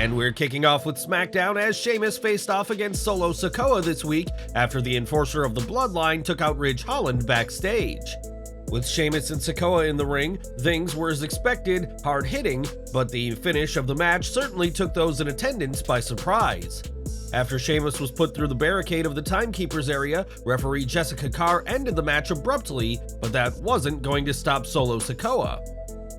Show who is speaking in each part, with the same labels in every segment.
Speaker 1: And we're kicking off with Smackdown as Sheamus faced off against Solo Sikoa this week after the enforcer of the Bloodline took out Ridge Holland backstage. With Sheamus and Sikoa in the ring, things were as expected, hard-hitting, but the finish of the match certainly took those in attendance by surprise. After Sheamus was put through the barricade of the Timekeepers area, referee Jessica Carr ended the match abruptly, but that wasn't going to stop Solo Sikoa.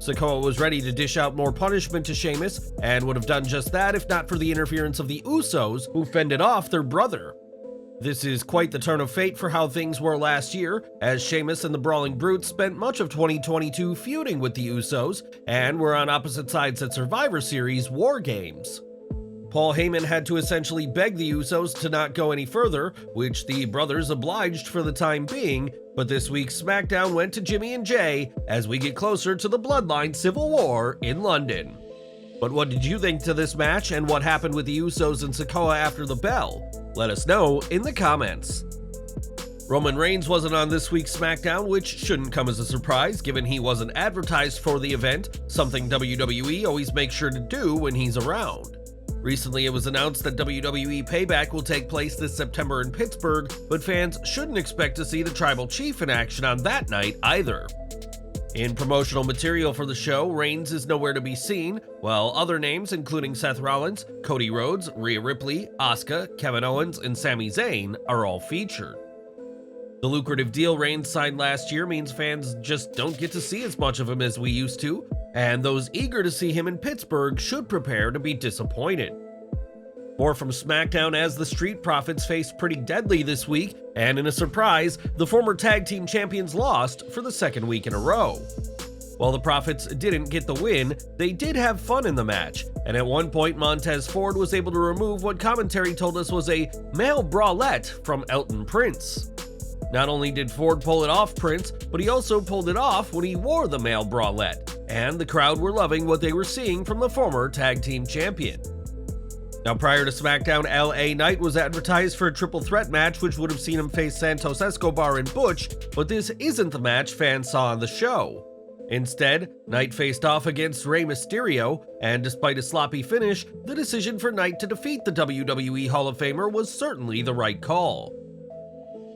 Speaker 1: Sikoa was ready to dish out more punishment to Sheamus, and would have done just that if not for the interference of the USOS, who fended off their brother. This is quite the turn of fate for how things were last year, as Sheamus and the Brawling Brutes spent much of 2022 feuding with the USOS, and were on opposite sides at Survivor Series War Games. Paul Heyman had to essentially beg the USOS to not go any further, which the brothers obliged for the time being, but this week's SmackDown went to Jimmy and Jay as we get closer to the Bloodline Civil War in London. But what did you think to this match, and what happened with the USOS and Sikoa after the bell? Let us know in the comments. Roman Reigns wasn't on this week's SmackDown, which shouldn't come as a surprise given he wasn't advertised for the event, something WWE always makes sure to do when he's around. Recently it was announced that WWE Payback will take place this September in Pittsburgh, but fans shouldn't expect to see the Tribal Chief in action on that night either. In promotional material for the show, Reigns is nowhere to be seen, while other names including Seth Rollins, Cody Rhodes, Rhea Ripley, Asuka, Kevin Owens, and Sami Zayn are all featured. The lucrative deal Reigns signed last year means fans just don't get to see as much of him as we used to, and those eager to see him in Pittsburgh should prepare to be disappointed. More from SmackDown as the Street Profits faced Pretty Deadly this week, and in a surprise, the former tag team champions lost for the second week in a row. While the Profits didn't get the win, they did have fun in the match, and at one point Montez Ford was able to remove what commentary told us was a male bralette from Elton Prince. Not only did Ford pull it off Prince, but he also pulled it off when he wore the male bralette, and the crowd were loving what they were seeing from the former tag team champion. Now, prior to SmackDown, LA Knight was advertised for a triple threat match which would have seen him face Santos Escobar and Butch, but this isn't the match fans saw on the show. Instead, Knight faced off against Rey Mysterio, and despite a sloppy finish, the decision for Knight to defeat the WWE Hall of Famer was certainly the right call.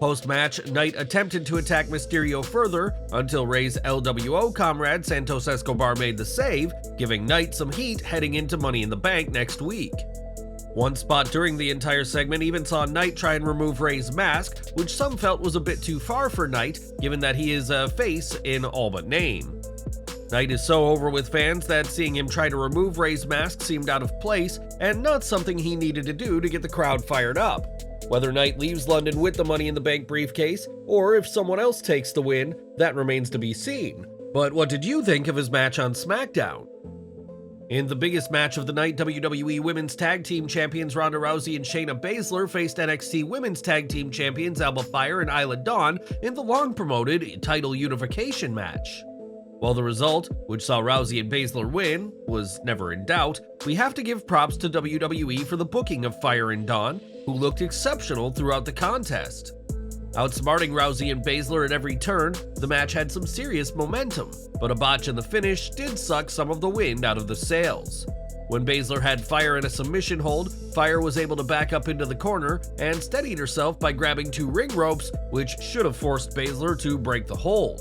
Speaker 1: Post-match, Knight attempted to attack Mysterio further until Rey's LWO comrade Santos Escobar made the save, giving Knight some heat heading into Money in the Bank next week. One spot during the entire segment even saw Knight try and remove Rey's mask, which some felt was a bit too far for Knight, given that he is a face in all but name. Knight is so over with fans that seeing him try to remove Rey's mask seemed out of place, and not something he needed to do to get the crowd fired up. Whether Knight leaves London with the Money in the Bank briefcase, or if someone else takes the win, that remains to be seen. But what did you think of his match on SmackDown? In the biggest match of the night, WWE Women's Tag Team Champions Ronda Rousey and Shayna Baszler faced NXT Women's Tag Team Champions Alba Fire and Isla Dawn in the long-promoted title unification match. While the result, which saw Rousey and Baszler win, was never in doubt, we have to give props to WWE for the booking of Fire and Dawn, who looked exceptional throughout the contest. Outsmarting Rousey and Baszler at every turn, the match had some serious momentum, but a botch in the finish did suck some of the wind out of the sails. When Baszler had Fire in a submission hold, Fire was able to back up into the corner and steadied herself by grabbing two ring ropes, which should have forced Baszler to break the hold.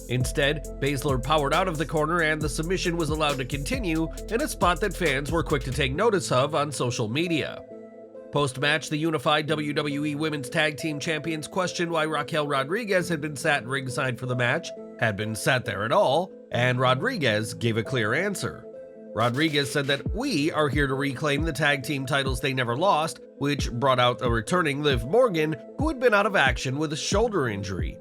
Speaker 1: Instead, Baszler powered out of the corner and the submission was allowed to continue in a spot that fans were quick to take notice of on social media. Post-match, the unified WWE Women's Tag Team Champions questioned why Raquel Rodriguez had been sat ringside for the match, had been sat there at all, and Rodriguez gave a clear answer. Rodriguez said that "we are here to reclaim the tag team titles they never lost," which brought out a returning Liv Morgan, who had been out of action with a shoulder injury.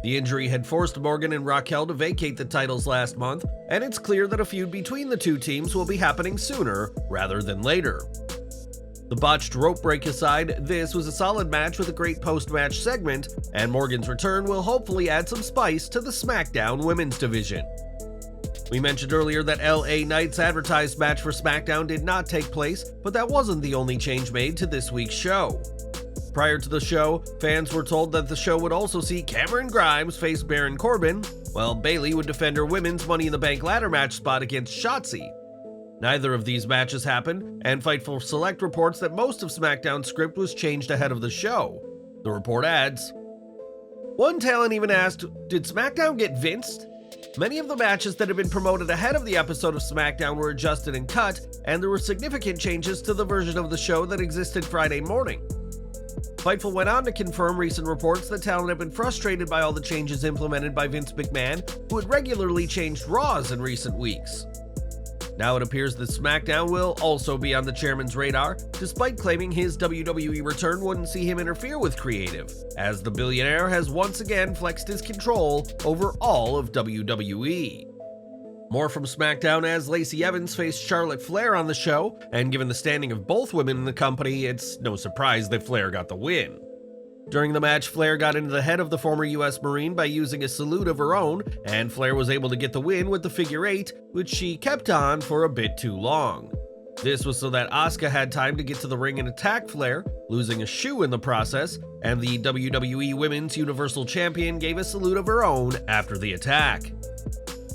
Speaker 1: The injury had forced Morgan and Raquel to vacate the titles last month, and it's clear that a feud between the two teams will be happening sooner rather than later. The botched rope break aside, this was a solid match with a great post-match segment, and Morgan's return will hopefully add some spice to the SmackDown women's division. We mentioned earlier that LA Knight's advertised match for SmackDown did not take place, but that wasn't the only change made to this week's show. Prior to the show, fans were told that the show would also see Cameron Grimes face Baron Corbin, while Bayley would defend her women's Money in the Bank ladder match spot against Shotzi. Neither of these matches happened, and Fightful Select reports that most of SmackDown's script was changed ahead of the show. The report adds, one talent even asked, did SmackDown get Vinced? Many of the matches that had been promoted ahead of the episode of SmackDown were adjusted and cut, and there were significant changes to the version of the show that existed Friday morning. Fightful went on to confirm recent reports that talent had been frustrated by all the changes implemented by Vince McMahon, who had regularly changed Raws in recent weeks. Now it appears that SmackDown will also be on the chairman's radar, despite claiming his WWE return wouldn't see him interfere with creative, as the billionaire has once again flexed his control over all of WWE. More from SmackDown as Lacey Evans faced Charlotte Flair on the show, and given the standing of both women in the company, it's no surprise that Flair got the win. During the match, Flair got into the head of the former US Marine by using a salute of her own, and Flair was able to get the win with the figure 8, which she kept on for a bit too long. This was so that Asuka had time to get to the ring and attack Flair, losing a shoe in the process, and the WWE Women's Universal Champion gave a salute of her own after the attack.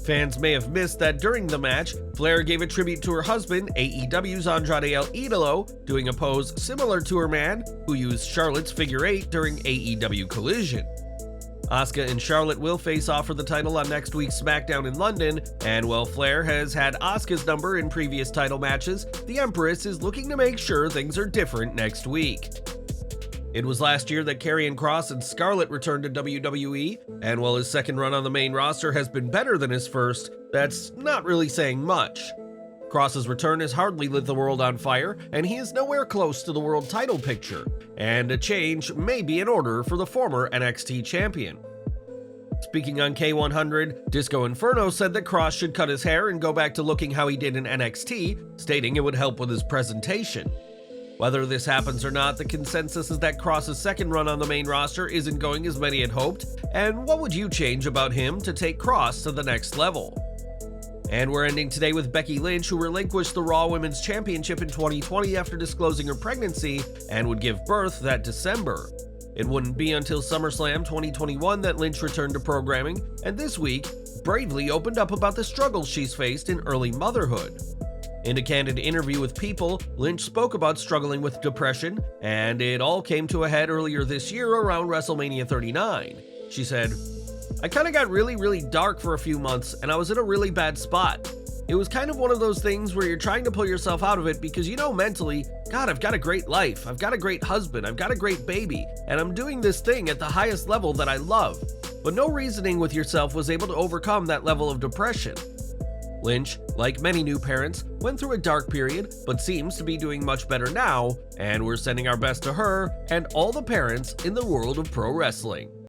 Speaker 1: Fans may have missed that during the match, Flair gave a tribute to her husband, AEW's Andrade El Idolo, doing a pose similar to her man, who used Charlotte's figure 8 during AEW Collision. Asuka and Charlotte will face off for the title on next week's SmackDown in London, and while Flair has had Asuka's number in previous title matches, the Empress is looking to make sure things are different next week. It was last year that Karrion, Kross, and Scarlett returned to WWE, and while his second run on the main roster has been better than his first, that's not really saying much. Kross's return has hardly lit the world on fire, and he is nowhere close to the world title picture, and a change may be in order for the former NXT champion. Speaking on K100, Disco Inferno said that Kross should cut his hair and go back to looking how he did in NXT, stating it would help with his presentation. Whether this happens or not, the consensus is that Kross's second run on the main roster isn't going as many had hoped, and what would you change about him to take Kross to the next level? And we're ending today with Becky Lynch, who relinquished the Raw Women's Championship in 2020 after disclosing her pregnancy and would give birth that December. It wouldn't be until SummerSlam 2021 that Lynch returned to programming, and this week, bravely opened up about the struggles she's faced in early motherhood. In a candid interview with People, Lynch spoke about struggling with depression, and it all came to a head earlier this year around WrestleMania 39. She said, I kinda got really dark for a few months, and I was in a really bad spot. It was kind of one of those things where you're trying to pull yourself out of it because you know mentally, God, I've got a great life, I've got a great husband, I've got a great baby, and I'm doing this thing at the highest level that I love. But no reasoning with yourself was able to overcome that level of depression. Lynch, like many new parents, went through a dark period, but seems to be doing much better now, and we're sending our best to her and all the parents in the world of pro wrestling.